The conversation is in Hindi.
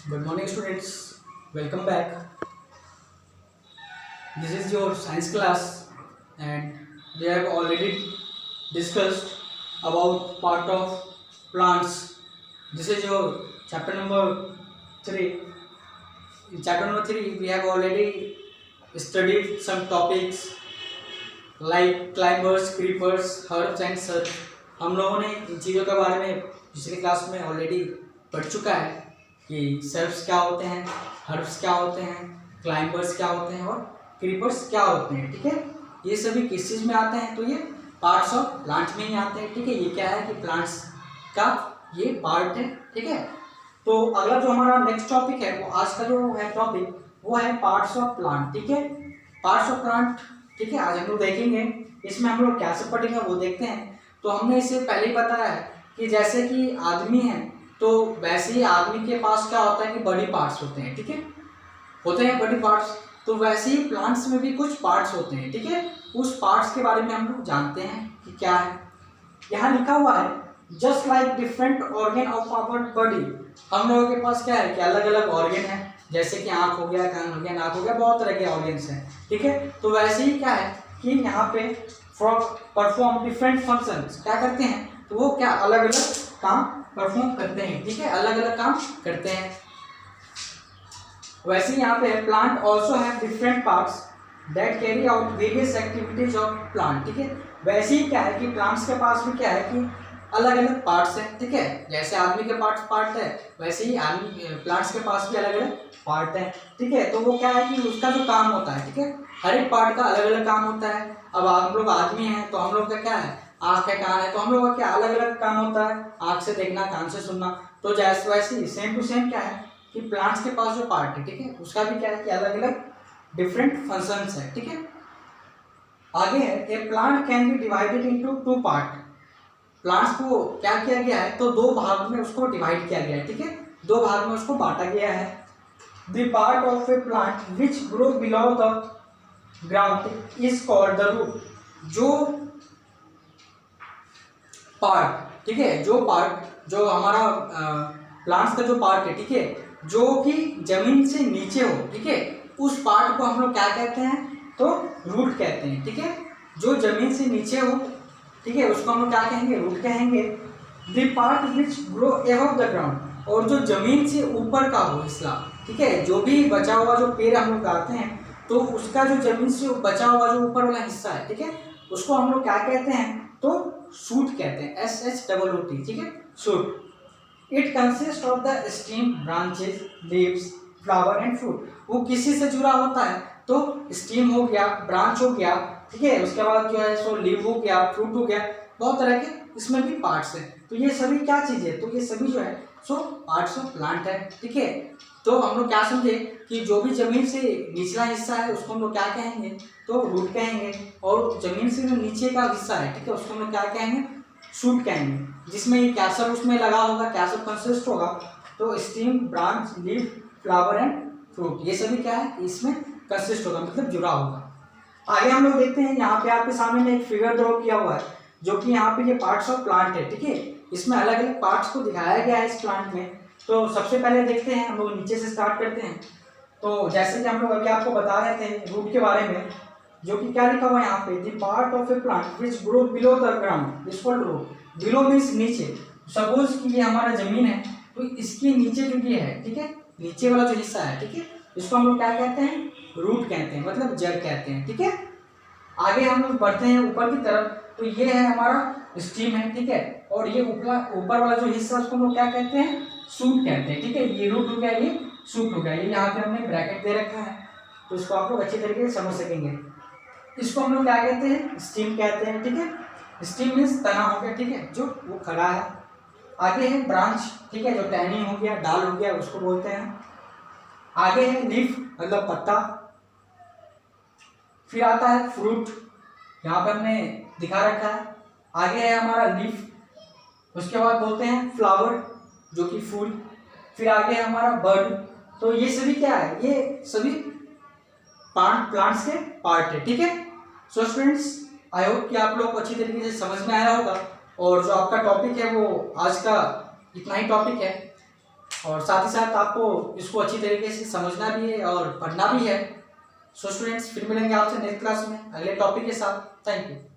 Good morning, students. Welcome back. This is your science class, and we have already discussed about part of plants. This is your chapter number 3. In chapter number 3, we have already studied some topics like climbers, creepers, herbs and such. हम लोगों ने इन चीज़ों के बारे में पिछली क्लास में ऑलरेडी पढ़ चुका है कि सर्फ्स क्या होते हैं, हर्ब्स क्या होते हैं, क्लाइंबर्स क्या होते हैं और क्रीपर्स क्या होते हैं। ठीक है, ये सभी किस चीज़ में आते हैं? तो ये पार्ट्स ऑफ प्लांट में ही आते हैं। ठीक है, ये क्या है कि प्लांट्स का ये पार्ट है। ठीक है, तो अगला जो हमारा नेक्स्ट टॉपिक है, वो आज का जो है टॉपिक वो है पार्ट्स ऑफ प्लांट। ठीक है, पार्ट्स ऑफ प्लांट। ठीक है, आज हम लोग देखेंगे इसमें हम लोग क्या सब पढ़ेंगे वो देखते हैं। तो हमने इसे पहले ही बताया है कि जैसे कि आदमी है तो वैसे ही आदमी के पास क्या होता है कि बॉडी पार्ट्स होते हैं। ठीक है, होते हैं बॉडी पार्ट्स, तो वैसे ही प्लांट्स में भी कुछ पार्ट्स होते हैं। ठीक है, उस पार्ट्स के बारे में हम लोग जानते हैं कि क्या है। यहाँ लिखा हुआ है just like different organ of our body. हम लोगों के पास क्या है कि अलग अलग ऑर्गन है, जैसे कि आँख हो गया, कान हो गया, नाक हो गया, बहुत तरह के ऑर्गन्स हैं। ठीक है, तो वैसे ही क्या है कि यहाँ पे परफॉर्म डिफरेंट फंक्शंस क्या करते हैं, तो वो क्या अलग अलग काम परफॉर्म करते हैं। ठीक है, अलग अलग काम करते हैं। वैसे ही यहाँ पे plant also have different parts that carry out various activities of plant. ठीक है, वैसे ही क्या है कि प्लांट्स के पास भी क्या है कि अलग अलग पार्ट्स हैं। ठीक है, जैसे आदमी के पार्ट है वैसे ही आदमी प्लांट्स के पास भी अलग अलग पार्ट है। ठीक है, तो वो क्या है कि उसका जो काम होता है, ठीक है, हर एक पार्ट का अलग अलग काम होता है। अब हम लोग आदमी हैं तो हम लोग का क्या है, आँख है, कान है, तो हम लोग का क्या अलग अलग काम होता है, आँख से देखना, कान से सुनना। तो जैसे वैसे ही सेम टू सेम क्या है कि प्लांट्स के पास जो पार्ट है, ठीक है, उसका भी क्या है कि अलग अलग डिफरेंट फंक्शंस है। ठीक है, आगे है a plant can be divided into two part. Plants को क्या किया गया है, तो दो भाग में उसको डिवाइड किया गया है। ठीक है, दो भाग में उसको बांटा गया है। The part of a plant which grow below the ground is called the root. जो पार्ट, ठीक है, जो पार्ट जो हमारा प्लांट्स का जो पार्ट है, ठीक है, जो कि जमीन से नीचे हो, ठीक है, उस पार्ट को हम लोग क्या कहते हैं, तो रूट कहते हैं। ठीक है, जो जमीन से नीचे हो, ठीक है, उसको हम लोग क्या कहेंगे, रूट कहेंगे। The part which grow above the ground, और जो जमीन से ऊपर का हो हिस्सा, ठीक है, जो भी बचा हुआ जो पेड़ हम लोग गाते हैं तो उसका जो जमीन से बचा हुआ जो ऊपर वाला हिस्सा है, ठीक है, उसको हम लोग क्या कहते हैं, तो शूट कहते हैं, SHOOT। ठीक है, shoot. It consist of the stem, branches, leaves, flower and fruit. वो किसी से जुड़ा होता है, तो स्टेम हो गया, ब्रांच हो गया, ठीक है, उसके बाद जो है सो लीव हो गया, फ्रूट हो गया, बहुत तरह के इसमें भी पार्ट्स हैं। तो ये सभी क्या चीज़ है, तो ये सभी जो है सो पार्ट्स ऑफ प्लांट है। ठीक है, तो हम लोग क्या समझे कि जो भी जमीन से निचला हिस्सा है उसको हम लोग क्या कहेंगे, तो रूट कहेंगे, और जमीन से जो नीचे का हिस्सा है, ठीक है, उसको हम लोग क्या कहेंगे, शूट कहेंगे, जिसमें ये क्या सब उसमें लगा होगा, क्या सब कंसिस्ट होगा, तो steam, branch, leaf, flower and fruit, ये सभी क्या है इसमें कंसिस्ट होगा, मतलब जुड़ा होगा। आगे हम लोग देखते हैं, यहाँ पे आपके सामने में एक फिगर ड्रॉ किया हुआ है, जो कि यहाँ पे ये पार्ट्स ऑफ प्लांट है। ठीक है, इसमें अलग अलग पार्ट्स को दिखाया गया है इस प्लांट में। तो सबसे पहले देखते हैं, हम लोग नीचे से स्टार्ट करते हैं। तो जैसे कि हम लोग अभी आपको बता रहे थे रूट के बारे में, जो कि क्या लिखा हुआ है यहाँ पे, the part of a plant which grow below the ground is called root. Below means नीचे। सपोज कि ये हमारा जमीन है, तो इसके नीचे जो ये है, ठीक है, नीचे वाला जो हिस्सा है, ठीक है, इसको हम लोग क्या कहते हैं, रूट कहते हैं, मतलब जड़ कहते हैं। ठीक है, आगे हम लोग बढ़ते हैं ऊपर की तरफ, तो ये है हमारा स्टीम है, ठीक है, और ये ऊपर वाला जो हिस्सा उसको हम लोग क्या कहते हैं, शूट कहते हैं। ठीक है, ये रूट हो गया, ये शूट हो गया, ये यहाँ पे हमने ब्रैकेट दे रखा है, तो इसको आप लोग अच्छी तरीके से समझ सकेंगे। इसको हम लोग क्या कहते हैं, स्टीम कहते हैं। ठीक है, स्टीम मीन्स तना हो गया, ठीक है, जो वो खड़ा है। आगे है ब्रांच, ठीक है, जो टहनी हो गया, डाल हो गया, उसको बोलते हैं। आगे है लीफ, मतलब पत्ता। फिर आता है फ्रूट, यहाँ पे हमने दिखा रखा है। आगे है हमारा लीफ, उसके बाद बोलते हैं फ्लावर, जो कि फूल। फिर आगे है हमारा बर्ड। तो ये सभी क्या है, ये सभी प्लांट्स के पार्ट है। ठीक है, सो स्टूडेंट्स, आई होप कि आप लोग को अच्छी तरीके से समझ में आया होगा, और जो आपका टॉपिक है वो आज का इतना ही टॉपिक है। और साथ ही साथ आपको इसको अच्छी तरीके से समझना भी है और पढ़ना भी है। सो स्टूडेंट्स, फिर मिलेंगे आपसे नेक्स्ट क्लास में अगले टॉपिक के साथ। Thank you.